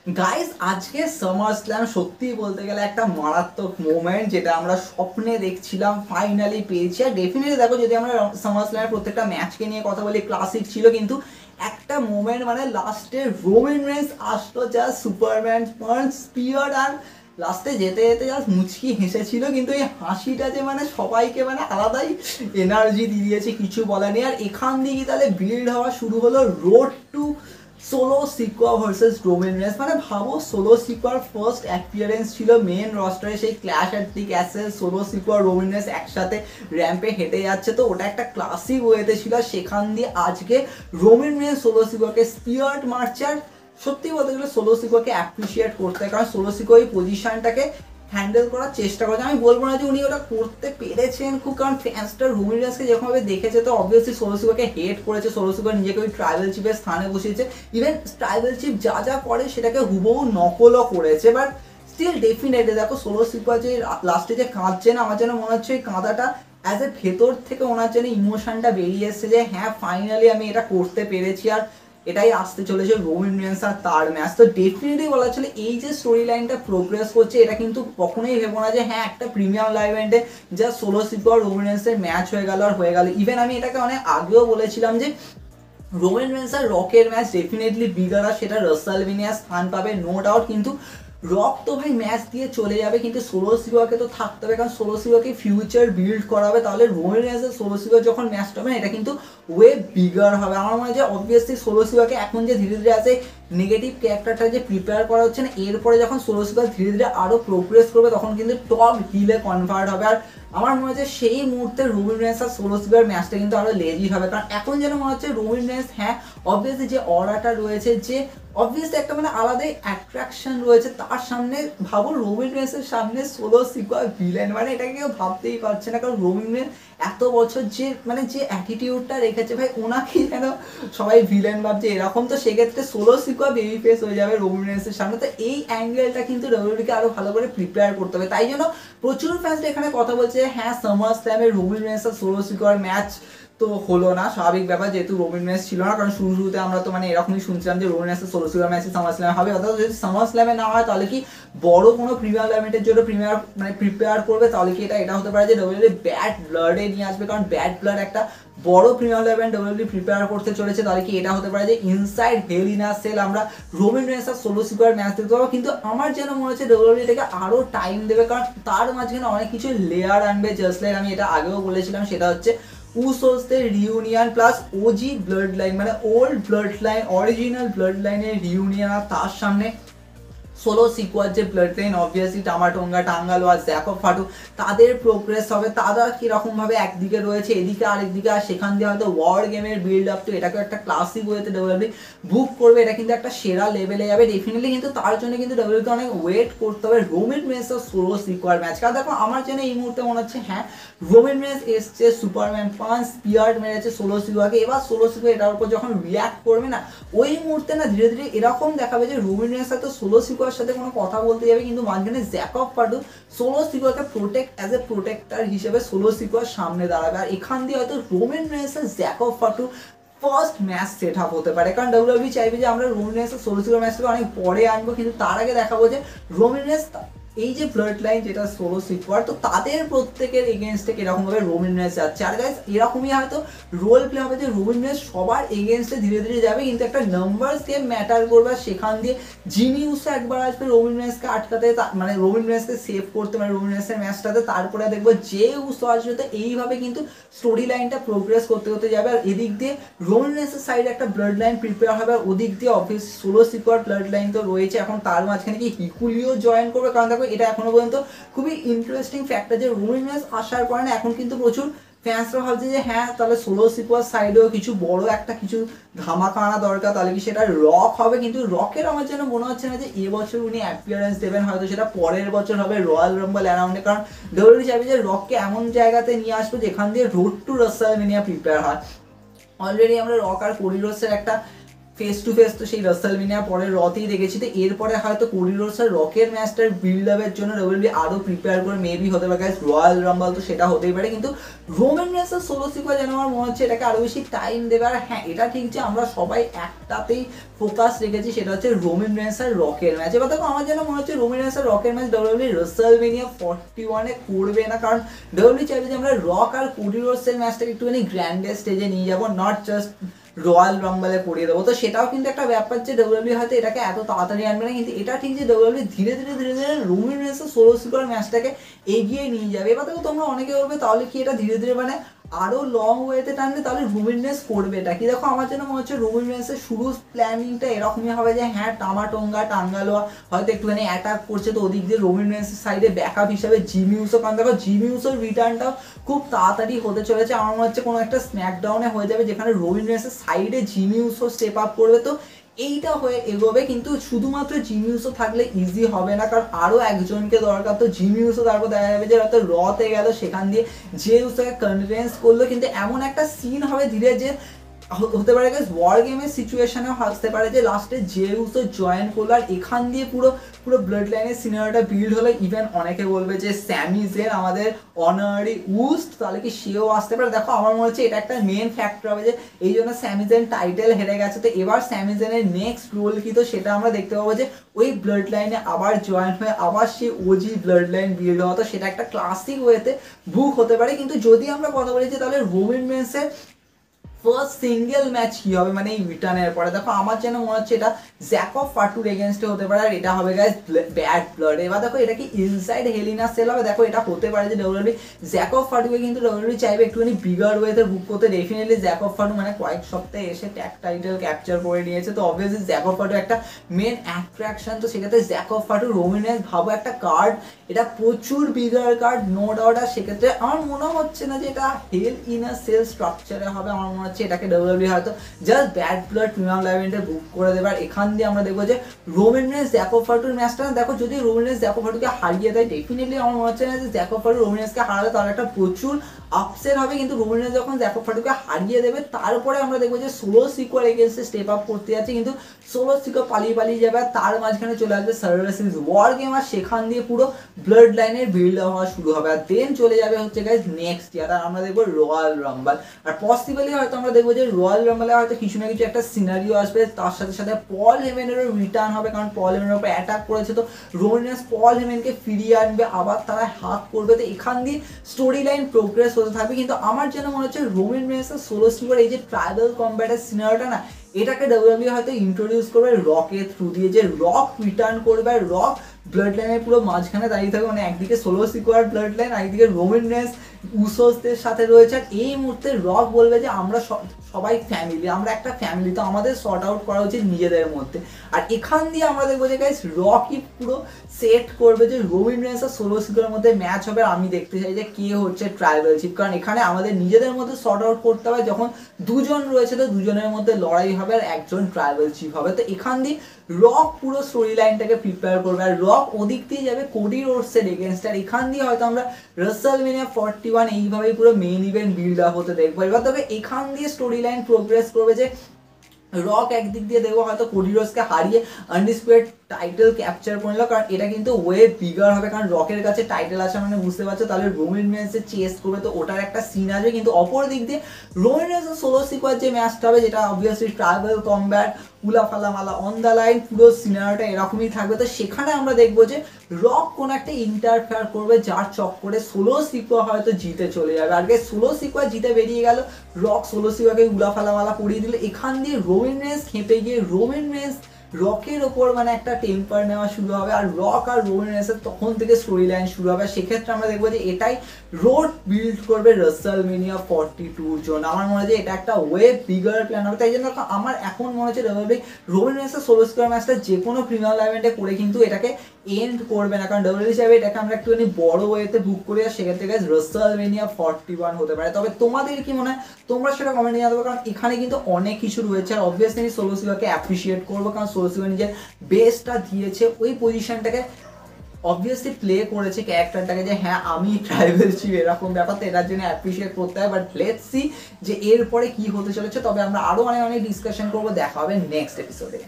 Guys আজকে summer slam সত্যি বলতে গেলে একটা মারাত্মক মোমেন্ট, যেটা আমরা স্বপ্নে দেখছিলাম ফাইনালি পেয়েছি। আর ডেফিনেটলি দেখো, যদি আমরা সামার স্ল্যামের প্রত্যেকটা ম্যাচকে নিয়ে কথা বলি, ক্লাসিক ছিল, কিন্তু একটা মোমেন্ট মানে লাস্টে রোমান রেন্স আসলো, যা সুপারম্যান পাঞ্চ স্পিয়ার, আর লাস্টে যেতে যেতে জাস্ট মুচকি হেসেছিল। কিন্তু এই হাসিটা যে মানে সবাইকে মানে আলাদাই এনার্জি দিয়ে দিয়েছে, কিছু বলার নেই। আর এখান থেকে তাহলে বিল্ড হওয়া শুরু হলো road to Solo Sikoa versus Roman Reigns. মানে ভাবো, সোলো সিকোয়ার ফার্স্ট অ্যাপিয়ারেন্স ছিল মেন রস্টারে, সেই clash at the castle, Solo Sikoa Roman Reigns একসাথে র্যাম্পে হেঁটে যাচ্ছে, তো ওটা একটা ক্লাসিক ওয়েতে ছিল। সেখান দিয়ে আজকে রোমান রেন্স সোলো সিকোয়াকে স্পিয়ার্ড মারছে। আর সত্যি বলতে গেলে সোলো সিকোয়াকে অ্যাপ্রিসিয়েট করতে হয়, কারণ সোলো সিকোয়া এই পজিশনটাকে হ্যান্ডেল করার চেষ্টা করছে। আমি বলবো না যে উনি ওটা করতে পেরেছেন খুব, কারণ ফ্যান্সটা রোমান রেন্সকে যেরকমভাবে দেখেছে, তো অবভিয়াসলি সোলো সিকোয়াকে হেট করেছে। সোলো সিকোয়া নিজেকে ওই ট্রাইবাল চিফের স্থানে বসিয়েছে, ইভেন ট্রাইবাল চিফ যা যা করে সেটাকে হুবহু নকলও করেছে। বাট স্টিল ডেফিনেটলি দেখো, সোলো সিকোয়া যে লাস্টে যে কাঁদছে না, আমার যেন মনে হচ্ছে ওই কাঁদাটা অ্যাজ এ ভেতর থেকে ওনার জন্য ইমোশনটা বেরিয়ে এসছে, যে হ্যাঁ ফাইনালি আমি এটা করতে পেরেছি। আর এটাই আসতে চলেছে রোমান রেন্স আর তার ম্যাচ। তো ডেফিনেটলি বলা চলে এই যে স্টোরি লাইনটা প্রোগ্রেস করছে, এটা কিন্তু কখনোই ভেবো না যে হ্যাঁ একটা প্রিমিয়াম লাইভ ইভেন্টে যা সোলো সিকোয়া আর রোমান রেন্সের ম্যাচ হয়ে গেল আর হয়ে গেল। ইভেন আমি এটাকে অনেক আগেও বলেছিলাম যে রোমান রেন্স আর রকের ম্যাচ ডেফিনেটলি বিগার, আর সেটা রাসেলমেনিয়া স্থান পাবে নো ডাউট। কিন্তু রক তো ভাই ম্যাচ দিয়ে চলে যাবে, কিন্তু সোলো সিকোয়াকে তো থাকতে হবে, কারণ সোলো সিকোয়াকে ফিউচার বিল্ড করা হবে। তাহলে রোমান রেন্স আর সোলো সিকোয়া যখন ম্যাচটা হবে, এটা কিন্তু ওয়ে বিগার হবে। আমার মনে হয় যে অবভিয়াসলি সোলো সিকোয়াকে এখন যে ধীরে ধীরে আছে নেগেটিভ ক্যারেক্টারটা যে প্রিপেয়ার করা হচ্ছে না, এরপরে যখন সোলো সিকোয়া ধীরে ধীরে আরও প্রোগ্রেস করবে, তখন কিন্তু টপ হিলে কনভার্ট হবে। আর আমার মনে হচ্ছে সেই মুহূর্তে রোমান রেন্স আর সোলো সিকোয়ার ম্যাচটা কিন্তু আরো লেজি হবে, কারণ এখন যেন মনে হচ্ছে রোমান রেন্স, হ্যাঁ অবভিয়াসলি যে অরাটা রয়েছে, যে অবভিয়াসলি একটা মানে আলাদাই অ্যাট্রাকশন রয়েছে তার সামনে। ভাবো রোমান রেন্সের সামনে সোলো সিকোয়া ভিলেন, মানে এটাকে কেউ ভাবতেই পারছে না। কারণ রোমান রেন্স এত বছর যে মানে যে অ্যাটিটিউডটা রেখেছে ভাই, ওনাকেই যেন সবাই ভিলেন ভাবছে এরকম। তো সেক্ষেত্রে সোলো সিকোয়া বেবি ফেস হয়ে যাবে রোমান রেন্সের সামনে। তো এই অ্যাঙ্গেলটা কিন্তু ডব্লিউডব্লিউকে আরো ভালো করে প্রিপেয়ার করতে হবে। তাই জন্য প্রচুর ফ্যান্স এখানে কথা বলছে হ্যাঁ সামার স্ল্যামে রোমান রেন্স আর সোলো সিকোয়ার ম্যাচ তো হলো না, স্বাভাবিক ব্যাপার, যেহেতু রোমান রেন্স ছিল না। কারণ শুরুতে আমরা তো মানে এরকমই শুনছিলাম যে রোমান রেন্স আর সোলো সিকোয়ার ম্যাচ সামার স্ল্যামে হবে। অর্থাৎ যদি সামার স্ল্যামে না হয়, তাহলে কি বড় কোনো প্রিমিয়ার ইভেন্টের জন্য প্রিপেয়ার করবে, তাহলে কি এটা হতে পারে যে ডব্লিউডব্লিউ ব্যাড ব্লাডে নিয়ে আসবে। কারণ ব্যাড ব্লাড একটা বড় প্রিমিয়ার ইভেন্ট ডব্লিউডব্লিউ প্রিপেয়ার করতে চলেছে। তাহলে কি এটা হতে পারে যে inside hell in a cell আমরা রোমান রেন্স আর সোলো সিকোয়ার ম্যাচ দেখতে পাবো। কিন্তু আমার যেন মনে হচ্ছে ডব্লিউডব্লিউ এটাকে আরো টাইম দেবে, কারণ তার মাঝখানে অনেক কিছু লেয়ার আনবে। জাস্ট লাইক আমি এটা আগেও বলেছিলাম, সেটা হচ্ছে উসোসদের reunion plus OG blood line, মানে old blood line, original blood লাইনের রিউনিয়ন। আর তার সামনে সোলো সিকোয়ার যে blood line, obviously Tama Tonga, Tanga Loa, Jacob Fatu, তাদের প্রোগ্রেস হবে। তারা কীরকমভাবে একদিকে রয়েছে, এদিকে আরেকদিকে, আর সেখান দিয়ে হয়তো ওয়ার গেমের বিল্ড আপ, তো এটাকে একটা ক্লাসিক ওয়েতে ডব্লিউডব্লিউ বুক করবে। এটা কিন্তু একটা সেরা লেভেলে যাবে ডেফিনেটলি। কিন্তু তার জন্য কিন্তু ডব্লিউডব্লিউকে অনেক ওয়েট করতে হবে রোমান রেন্স আর সোলো সিকোয়ার ম্যাচ। কারণ দেখো, আমার জন্য এই মুহূর্তে মনে হচ্ছে হ্যাঁ রোমান রেন্স এসছে, সুপারম্যান পাঞ্চ স্পিয়ার মেরেছে সোলো সিকোয়াকে, এবার সোলো সিকোয়া এটার উপর যখন রিয়াক্ট করবে না, ওই মুহূর্তে না ধীরে ধীরে এরকম দেখাবে যে রোমান রেন্স হয়তো সোলো সিকোয়ার সাথে কোনো কথা বলতে যাবে, কিন্তু মাঝখানে জ্যাকব ফাটু সোলো সিকোয়াকে প্রোটেক্ট অ্যাজ এ প্রোটেক্টার হিসেবে সোলো সিকোয়ার সামনে দাঁড়াবে। আর এখান দিয়ে হয়তো রোমান রেন্স আর Jacob Fatu first match set up হতে পারে। কারণ ডব্লিউডব্লিউ চাইবে যে আমরা রোমান রেন্স আর সোলো সিকোয়ার ম্যাচটাকে অনেক পরে আনবো, কিন্তু তার আগে দেখাবো যে রোমান রেন্স এই যে ব্লাড লাইন যেটা সোলো সিকোয়ার, তো তাদের প্রত্যেকের এগেনস্টে এরকমভাবে রোমান রেন্স যাচ্ছে। আর গাইস এরকমই হয়তো রোল প্লে হবে যে রোমান রেন্স সবার এগেনস্টে ধীরে ধীরে যাবে, কিন্তু একটা নাম্বারস গেম ম্যাটার করবে। সেখান দিয়ে জিনিউসও একবার আসবে রোমান রেন্সকে আটকাতে, মানে রোমান রেন্সকে সেভ করতে, মানে রোমান রেন্সের ম্যাচটাতে। তারপরে দেখবো যে উসো আসবে। তো এইভাবে কিন্তু স্টোরি লাইনটা প্রোগ্রেস করতে করতে যাবে। আর এদিক দিয়ে রোমান রেন্সের সাইডে একটা ব্লাড লাইন প্রিপেয়ার হবে, আর ওদিক দিয়ে অফিস সোলো সিকোয়ার ব্লাড লাইন তো রয়েছে। এখন তার মাঝখানে কি হিকুলিও জয়েন করবে, কারণ দেখো এটা এখনো পর্যন্ত খুবই ইন্টারেস্টিং ফ্যাক্টর যে রোমান রেন্স আসার পরে না এখন কিন্তু প্রচুর ফ্যান্সরা ভাবছে যে হ্যাঁ তাহলে সোলো সিকোয়ার সাইডেও কিছু বড় একটা কিছু ধামাকা আনা দরকার, তাহলে কি সেটা রক হবে। কিন্তু রকের আমার যেন মনে হচ্ছে না যে এবছর উনি অ্যাপিয়ারেন্স দেবেন, হয়তো সেটা পরের বছর হবে রয়্যাল রাম্বল অ্যারাউন্ডে। কারণ ডব্লিউডব্লিউ চাইবে যে রককে এমন জায়গাতে নিয়ে আসবো যেখান দিয়ে রোড টু রাসেলমেনিয়া প্রিপেয়ার হয়। অলরেডি আমরা রক আর কোডি রোডসের একটা ফেস টু ফেস তো সেই রাসেলমেনিয়া পরে রতেই দেখেছি। তো এরপরে হয়তো কোডি রোডস আর রকের ম্যাচটার বিল্ড আপের জন্য ডব্লিউডব্লিউই আরো প্রিপেয়ার করে মেবি হতে পারে রয়্যাল রাম্বল, তো সেটা হতেই পারে। কিন্তু রোমান রেন্সের সোলো সিকোয়েন্স যেন আমার মনে হচ্ছে এটাকে আরো বেশি টাইম দেবে। আর হ্যাঁ, এটা ঠিক যে আমরা সবাই একটাতেই ফোকাস রেখেছি, সেটা হচ্ছে রোমান রেন্স আর রকের ম্যাচ। এবার দেখো আমার যেন মনে হচ্ছে রোমান রেন্স আর রকের ম্যাচ ডব্লিউডব্লিউই রাসেলমেনিয়া 41 করবে না, কারণ ডব্লিউডব্লিউই চাইবে যে আমরা রক আর কোডি রোডসের ম্যাচটাকে একটুখানি গ্র্যান্ডেস্ট স্টেজে নিয়ে যাবো, নট জাস্ট রয়্যাল রাম্বলে করিয়ে দেবো। তো সেটাও কিন্তু একটা ব্যাপার যে ডব্লিউডব্লিউই হয়তো এটাকে এত তাড়াতাড়ি আনবে না, কিন্তু এটা ঠিক যে ডব্লিউডব্লিউই ধীরে ধীরে ধীরে ধীরে রোমান রেন্সের সোলো সিকোয়েন্স ম্যাচটাকে এগিয়ে নিয়ে যাবে। এবার দেখো তোমরা অনেকে বলবে তাহলে কি এটা ধীরে ধীরে মানে আরো লং ওয়েতে টানবে, তাহলে রোমান রেন্স করবে এটা কি? দেখো আমার যেন মনে হচ্ছে রোমান রেন্সের শুরু প্ল্যানিংটা এরকমই হবে যে হ্যাঁ টামাটোঙ্গা টাঙ্গালোয়া হয়তো একটুখানি অ্যাটাক করছে, তো ওদিক দিয়ে রোমান রেন্সের সাইডে ব্যাকআপ হিসাবে জিমি উসো, কারণ দেখো জিমি উসোর রিটার্নটাও খুব তাড়াতাড়ি হতে চলেছে। আমার মনে হচ্ছে কোনো একটা স্ম্যাকডাউনে হয়ে যাবে যেখানে রোমান রেন্সের সাইডে জিমি উসো স্টেপ আপ করবে। তো এইটা হয়ে এগোবে, কিন্তু শুধুমাত্র জিমি উসো থাকলে ইজি হবে না, কারণ আরো একজনকে দরকার। তো জিমি উসো তারপর দেখা যাবে যে হয়তো রতে গেল, সেখান দিয়ে যে উসোকে কনভিন্স করলো, কিন্তু এমন একটা সিন হবে ধীরে যে হতে পারে ওয়ার গেমের সিচুয়েশনেও আসতে পারে যে লাস্টে যে উসো জয়েন করলো, আর এখান দিয়ে পুরো পুরো ব্লাড লাইনের সিনারিওটা বিল্ড হলো। ইভেন অনেকে বলবে যে স্যামি জেন আমাদের অনারি উস্ট, তাহলে কি সেও আসতে পারে? দেখো আমার মনে হচ্ছে এটা একটা মেন ফ্যাক্টর হবে যে এই জন্য স্যামি জেন টাইটেল হেরে গেছে। তো এবার স্যামি জেনের নেক্সট রোল কি, তো সেটা আমরা দেখতে পাবো যে ওই ব্লাড লাইনে আবার জয়েন হয়ে আবার সেই ওজি ব্লাড লাইন বিল্ড হওয়া। তো সেটা একটা ক্লাসিক ওয়েতে বুক হতে পারে। কিন্তু যদি আমরা কথা বলি যে তাহলে রোমান রেন্সের ফার্স্ট সিঙ্গেল ম্যাচ কি হবে মানে এই রিটার্নের পরে, দেখো আমার যেন মনে হচ্ছে এটা জ্যাকব ফাটুর এগেনস্টে হতে পারে, আর এটা হবে গাইস ব্যাড ব্লাড। এবার দেখো এটা কি ইনসাইড হেলিনা সেল হবে? দেখো এটা হতে পারে যে ডব্লিউডব্লিউই জ্যাকব ফাটুকে কিন্তু ডব্লিউডব্লিউই চাইবে একটুখানি বিগার ওয়েতে বুক করতে। ডেফিনেটলি জ্যাকব ফাটু মানে কয়েক সপ্তাহে এসে ট্যাগ টাইটেল ক্যাপচার করে নিয়েছে, তো অবভিয়াসলি জ্যাকব ফাটু একটা মেন অ্যাট্রাকশন। তো সেক্ষেত্রে জ্যাকব ফাটু রোমান রেন্স ভাবো একটা কার্ড, এটা প্রচুর বিগার কার্ড নো ডাউট। আর সেক্ষেত্রে আমার মনে হচ্ছে না যে এটা হেল ইন আ সেল স্ট্রাকচারে হবে। আমার মনে হচ্ছে এটাকে ডব্লিউডব্লিউই হয়তো just bad blood premium live ইভেন্টে বুক করে দেবে। আর এখান দিয়ে আমরা দেখবো যে রোমান রেন্স জ্যাকব ফাটুর ম্যাচটা, দেখো যদি রোমান রেন্স জ্যাকব ফাটুকে হারিয়ে দেয়, ডেফিনেটলি আমার মনে হচ্ছে না যে জ্যাকব ফাটু রোমান রেন্সকে হারালে তার একটা প্রচুর আপসেট হবে। কিন্তু রোমান রেন্স যখন জ্যাকব ফাটুকে হারিয়ে দেবে, তারপরে আমরা দেখবো যে সোলো সিকোয়ার এগেন্সে স্টেপ আপ করতে যাচ্ছে, কিন্তু সোলো সিকোয়ার পালিয়ে যাবে, আর তার মাঝখানে চলে আসবে সার্ভাইভার সিরিজ ওয়ার গেম, আর সেখান দিয়ে পুরো ব্লাড লাইনের বিল্ড হওয়া শুরু হবে। আর দেন চলে যাবে হচ্ছে গাইজ নেক্সট ইয়ার, আর আমরা দেখবো রয়্যাল রাম্বল। আর পসিবলি হয়তো আমরা দেখবো যে রয়্যাল রাম্বলে হয়তো কিছু না কিছু একটা সিনারিও আসবে, তার সাথে সাথে পল হেমেনেরও রিটার্ন হবে, কারণ পল হেমেনের উপর অ্যাটাক করেছে। তো রোমান রেন্স পল হেমেনকে ফিরিয়ে আনবে, আবার তারা হাত করবে। তো এখান দিয়ে স্টোরি লাইন প্রোগ্রেস হতে থাকবে। কিন্তু আমার যেন মনে হচ্ছে রোমান রেন্সের সোলো সিকোয়ার এই যে ট্রাইবাল কম্ব্যাটের সিনারিওটা না, এটাকে ডব্লিউডব্লিউই হয়তো ইন্ট্রোডিউস করবে রকের থ্রু দিয়ে, যে রক রিটার্ন করবে। আর রক ব্লাড লাইনের পুরো মাঝখানে দাঁড়িয়ে থাকবে, মানে একদিকে সোলো সিকোয়ার ব্লাড লাইন, একদিকে রোমান রেন্স উসোসদের সাথে রয়েছে। আর এই মুহূর্তে রক বলবে যে আমরা সবাই ফ্যামিলি, আমরা একটা ফ্যামিলি, তো আমাদের সর্ট আউট করা উচিত নিজেদের মধ্যে। আর এখান দিয়ে আমরা দেখবো যে গাইস রকই পুরো সেট করবে যে রোমান রেন্স আর সোলো সিকোয়ারের মধ্যে ম্যাচ হবে। আর আমি দেখতে চাই যে কে হচ্ছে ট্রাইবাল চিফ, কারণ এখানে আমাদের নিজেদের মধ্যে সর্ট আউট করতে হবে। যখন দুজন রয়েছে তো দুজনের মধ্যে লড়াই হবে, আর একজন ট্রাইবাল চিফ হবে। তো এখান দিয়ে রক পুরো স্টোরি লাইনটাকে প্রিপেয়ার করবে, আর রক ওদিক দিয়ে যাবে কোডি রোডসের এগেনস্ট। আর এখান দিয়ে হয়তো আমরা রাসেলমেনিয়া 41 এইভাবেই পুরো মেইন ইভেন্ট বিল্ড আপ হতে দেখবো। এবার তবে এখান দিয়ে স্টোরি লাইন প্রোগ্রেস করবে যে রক একদিক দিয়ে দেখবো হয়তো কোডি রোডসকে হারিয়ে আনডিসপুটেড টাইটেল ক্যাপচার করে নিল, কারণ এটা কিন্তু ওয়ে বিগার হবে, কারণ রকের কাছে টাইটেল আছে মানে বুঝতে পারছো, তাহলে রোমান রেন্সের চেস করবে, তো ওটার একটা সিন আসবে। কিন্তু অপর দিক দিয়ে রোমান রেন্সের সোলো সিকোয়ার যে ম্যাচটা হবে, যেটা অবভিয়াসলি ট্রাইবাল কম্ব্যাট উলাফালা মালা অন দ্য লাইন, পুরো সিনারিওটা এরকমই থাকবে। তো সেখানে আমরা দেখবো যে রক কোন একটা ইন্টারফেয়ার করবে, যার চক্করে সোলো সিকোয়ার হয়তো জিতে চলে যাবে। আগে সোলো সিকোয়ার জিতে বেরিয়ে গেল, রক সোলো সিকোয়ারকে উলাফালা মালা পরিয়ে দিল। এখান দিয়ে রোমান রেন্স খেপে গিয়ে রোমান রেন্স রকের ওপর মানে একটা টেম্পার নেওয়া শুরু হবে, আর রক আর রোমান রেন্সের তখন থেকে স্টোরি লাইন শুরু হবে। সেক্ষেত্রে আমরা দেখবো যে এটাই রোড বিল্ড করবে রাসেলমেনিয়া 42 জন্য। আমার মনে হয় যে এটা একটা ওয়ে বিগার প্ল্যান হবে। তাই জন্য আমার এখন মনে হচ্ছে ডব্লিউডব্লিউই রোমান রেন্সের সোলো সিকোয়ার ম্যাচটা যে কোনো প্রিমিয়াম ইভেন্টে করে কিন্তু এটাকে এন্ড করবে না, কারণ ডব্লিউডব্লিউই চাইবে এটাকে আমরা একটুখানি বড় ওয়েতে বুক করি, আর সেক্ষেত্রে গাইস রাসেলমেনিয়া 41 হতে পারে। তবে তোমাদের কি মনে হয় তোমরা সেটা কমেন্টে জানাতে পারো, কারণ এখানে কিন্তু অনেক কিছু রয়েছে। আর অবভিয়াসলি সোলো সিকোয়ারকে অ্যাপ্রিসিয়েট করবো, কারণ সোলো সিকোয়ার নিজের বেস্টটা দিয়েছে, ওই পজিশনটাকে অবভিয়াসলি প্লে করেছে ক্যারেক্টারটাকে যে হ্যাঁ আমি ট্রাইবেল চিফ এরকম ব্যাপার, তো এটার জন্য অ্যাপ্রিসিয়েট করতে হয়। বাট লেটস সি যে এরপরে কি হতে চলেছে, তবে আমরা আরো অনেক অনেক ডিসকাশন করবো। দেখা হবে নেক্সট এপিসোডে।